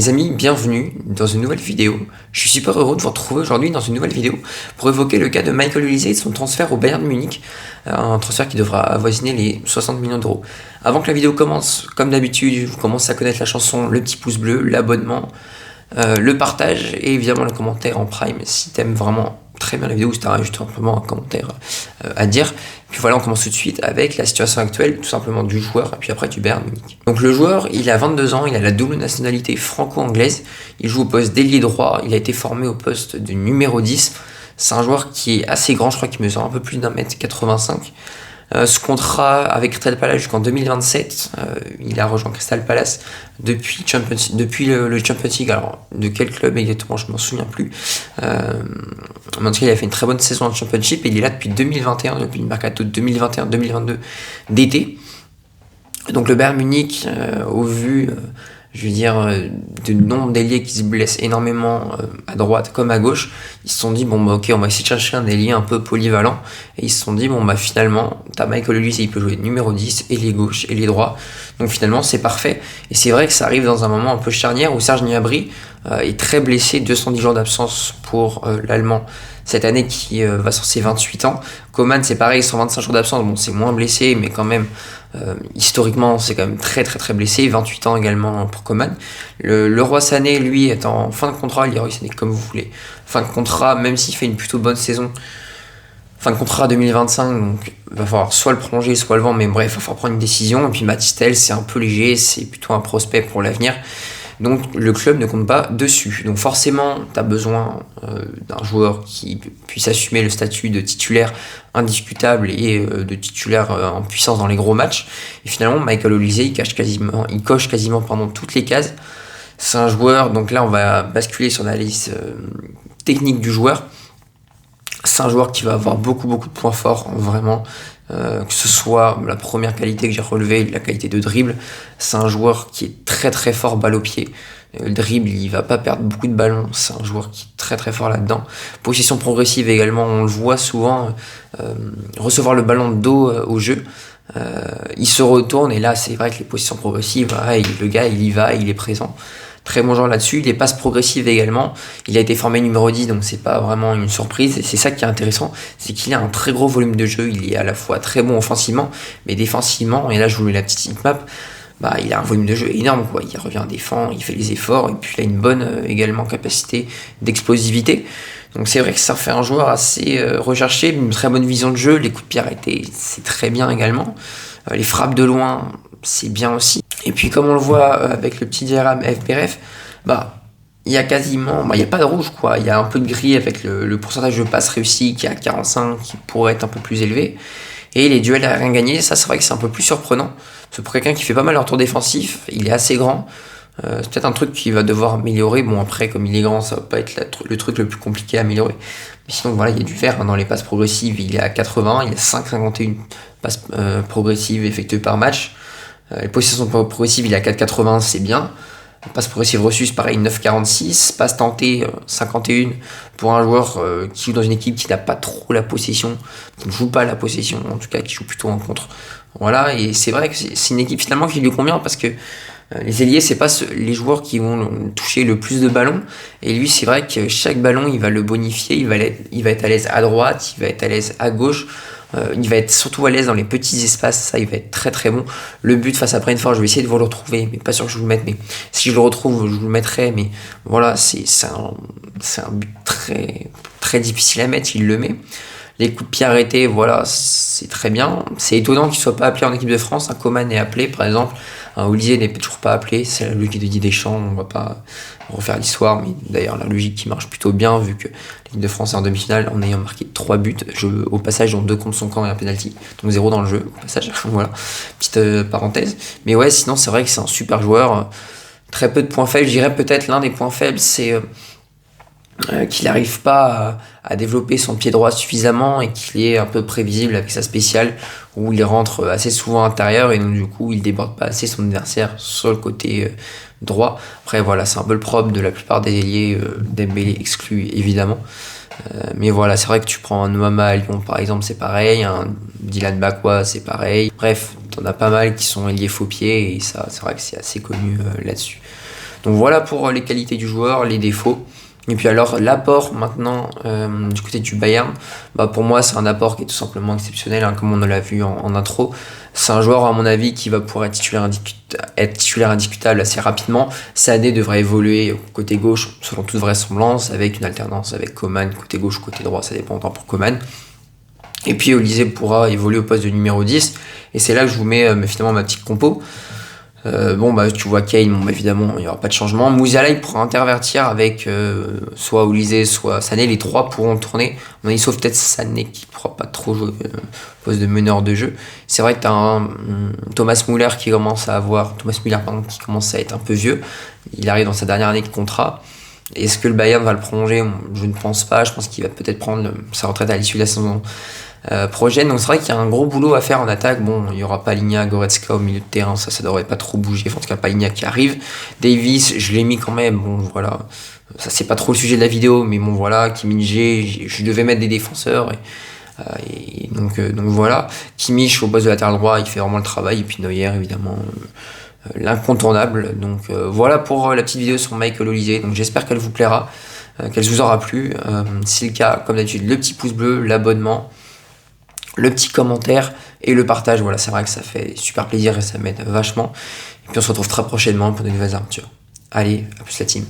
Les amis, bienvenue dans une nouvelle vidéo. Je suis super heureux de vous retrouver aujourd'hui dans une nouvelle vidéo pour évoquer le cas de Michael Olise et de son transfert au Bayern de Munich, un transfert qui devra avoisiner les 60 millions d'euros. Avant que la vidéo commence, comme d'habitude, vous commencez à connaître la chanson, le petit pouce bleu, l'abonnement, le partage et évidemment le commentaire en prime si t'aimes vraiment très bien la vidéo ou si t'as juste simplement un commentaire à dire. Puis voilà, on commence tout de suite avec la situation actuelle, tout simplement du joueur et puis après du Bayern Munich. Donc le joueur, il a 22 ans, il a la double nationalité franco-anglaise, il joue au poste d'ailier droit, il a été formé au poste de numéro 10. C'est un joueur qui est assez grand, je crois qu'il mesure un peu plus d'1m85. Ce contrat avec Crystal Palace jusqu'en 2027, il a rejoint Crystal Palace depuis le Champions League. Alors de quel club exactement, je m'en souviens plus. Mais en tout cas, il a fait une très bonne saison en Championship et il est là depuis 2021, depuis le mercato 2021-2022 d'été. Donc le Bayern Munich, au vu du nombre d'ailiers qui se blessent énormément à droite comme à gauche, ils se sont dit bon bah ok, on va essayer de chercher un ailier un peu polyvalent, et ils se sont dit bon bah finalement t'as Michael Olise, il peut jouer numéro 10, ailier gauche, ailier droit, donc finalement c'est parfait. Et c'est vrai que ça arrive dans un moment un peu charnière où Serge Gnabry est très blessé, 210 jours d'absence pour l'Allemand cette année qui va sur ses 28 ans. Coman c'est pareil, 125 jours d'absence, bon c'est moins blessé mais quand même historiquement c'est quand même très très très blessé, 28 ans également pour Coman. Le Roi Sané lui est en fin de contrat, Leroy Sané comme vous voulez, fin de contrat, même s'il fait une plutôt bonne saison, fin de contrat 2025, donc il va falloir soit le prolonger soit le vendre, mais bref, il va falloir prendre une décision. Et puis Mathys Tel c'est un peu léger, c'est plutôt un prospect pour l'avenir. Donc le club ne compte pas dessus. Donc forcément, tu as besoin d'un joueur qui puisse assumer le statut de titulaire indiscutable et de titulaire en puissance dans les gros matchs. Et finalement, Michael Olise, il coche quasiment toutes les cases. C'est un joueur, donc là on va basculer sur l'analyse technique du joueur. C'est un joueur qui va avoir beaucoup de points forts, vraiment. Que ce soit la première qualité que j'ai relevée, la qualité de dribble. C'est un joueur qui est très très fort balle au pied. Le dribble, il va pas perdre beaucoup de ballons. C'est un joueur qui est très très fort là-dedans. Possession progressive également, on le voit souvent recevoir le ballon de dos au jeu. Il se retourne et là c'est vrai que les possessions progressives, le gars il y va, il est présent. Très bon joueur là-dessus, les passes progressives également. Il a été formé numéro 10, donc c'est pas vraiment une surprise. Et c'est ça qui est intéressant, c'est qu'il a un très gros volume de jeu. Il est à la fois très bon offensivement, mais défensivement, et là je vous mets la petite heatmap, il a un volume de jeu énorme, quoi. Il revient défendre, il fait les efforts, et puis il a une bonne également capacité d'explosivité. Donc c'est vrai que ça fait un joueur assez recherché, une très bonne vision de jeu. Les coups de pied arrêtés, c'est très bien également. Les frappes de loin, c'est bien aussi. Et puis comme on le voit avec le petit diagramme FPRF, il y a quasiment, il n'y a pas de rouge, quoi. Il y a un peu de gris avec le pourcentage de passes réussies qui est à 45, qui pourrait être un peu plus élevé. Et les duels aériens gagnés, ça c'est vrai que c'est un peu plus surprenant. Parce que pour quelqu'un qui fait pas mal en tour défensif, il est assez grand. C'est peut-être un truc qu'il va devoir améliorer. Bon après, comme il est grand, ça va pas être le truc le plus compliqué à améliorer. Mais sinon voilà, il y a du vert dans les passes progressives, il est à 80, il y a 5,51 passes progressives effectuées par match. Les possessions progressives, il est à 4,80, c'est bien. Passe progressive reçue, c'est pareil, 9,46. Passe tentée, 51 pour un joueur qui joue dans une équipe qui n'a pas trop la possession, qui ne joue pas la possession, en tout cas qui joue plutôt en contre. Voilà, et c'est vrai que c'est une équipe finalement qui lui convient parce que les ailiers, c'est pas les joueurs qui vont toucher le plus de ballons. Et lui, c'est vrai que chaque ballon, il va le bonifier, il va être à l'aise à droite, il va être à l'aise à gauche. Il va être surtout à l'aise dans les petits espaces, ça il va être très très bon. Le but face à Brentford, je vais essayer de vous le retrouver, mais pas sûr que je vous le mette, mais si je le retrouve, je vous le mettrai, mais voilà, c'est un but très, très difficile à mettre, il le met. Les coups de pied arrêtés, voilà, c'est très bien. C'est étonnant qu'il ne soit pas appelé en équipe de France. Un Coman est appelé, par exemple. Un Olise n'est toujours pas appelé. C'est la logique de Didier Deschamps. On ne va pas refaire l'histoire. Mais d'ailleurs, la logique qui marche plutôt bien, vu que l'équipe de France est en demi-finale en ayant marqué 3 buts. Au passage, dont 2 contre son camp et un penalty. Donc 0 dans le jeu, au passage. Voilà, petite parenthèse. Mais ouais, sinon, c'est vrai que c'est un super joueur. Très peu de points faibles. Je dirais peut-être l'un des points faibles, c'est qu'il n'arrive pas à développer son pied droit suffisamment et qu'il est un peu prévisible avec sa spéciale où il rentre assez souvent à l'intérieur et donc du coup il déborde pas assez son adversaire sur le côté droit. Après voilà, c'est un peu le propre de la plupart des ailiers, Dembélé exclu évidemment. Mais voilà, c'est vrai que tu prends un Noama à Lyon par exemple, c'est pareil, un Dylan Bakwa c'est pareil. Bref, t'en as pas mal qui sont ailiers faux pieds et ça c'est vrai que c'est assez connu là-dessus. Donc voilà pour les qualités du joueur, les défauts. Et puis alors l'apport maintenant du côté du Bayern, pour moi c'est un apport qui est tout simplement exceptionnel, hein, comme on l'a vu en intro. C'est un joueur à mon avis qui va pouvoir être titulaire indiscutable assez rapidement. Sané devrait évoluer côté gauche selon toute vraisemblance, avec une alternance avec Coman côté gauche ou côté droit, ça dépend pour Coman. Et puis Olise pourra évoluer au poste de numéro 10, et c'est là que je vous mets finalement ma petite compo. Tu vois Kane, évidemment, il n'y aura pas de changement. Musiala, il pourra intervertir avec soit Olise, soit Sané. Les trois pourront tourner. On a sauf peut-être Sané qui ne pourra pas trop jouer au poste de meneur de jeu. C'est vrai que tu as un Thomas Müller qui commence à être un peu vieux. Il arrive dans sa dernière année de contrat. Est-ce que le Bayern va le prolonger? Je ne pense pas. Je pense qu'il va peut-être prendre sa retraite à l'issue de la saison prochaine. Donc c'est vrai qu'il y a un gros boulot à faire en attaque. Il n'y aura pas Palinha, Goretzka au milieu de terrain, ça devrait pas trop bouger. En tout cas, Palinha qui arrive. Davis, je l'ai mis quand même. Voilà. Ça, c'est pas trop le sujet de la vidéo, mais voilà. Kim Min-jae, je devais mettre des défenseurs. Donc voilà. Kimmich au poste de latéral droit, il fait vraiment le travail. Et puis Neuer, évidemment, l'incontournable. Donc voilà pour la petite vidéo sur Michael Olise. Donc j'espère qu'elle vous plaira, qu'elle vous aura plu. Si c'est le cas, comme d'habitude, le petit pouce bleu, l'abonnement, le petit commentaire et le partage. Voilà, c'est vrai que ça fait super plaisir et ça m'aide vachement. Et puis on se retrouve très prochainement pour de nouvelles aventures. Allez, à plus la team.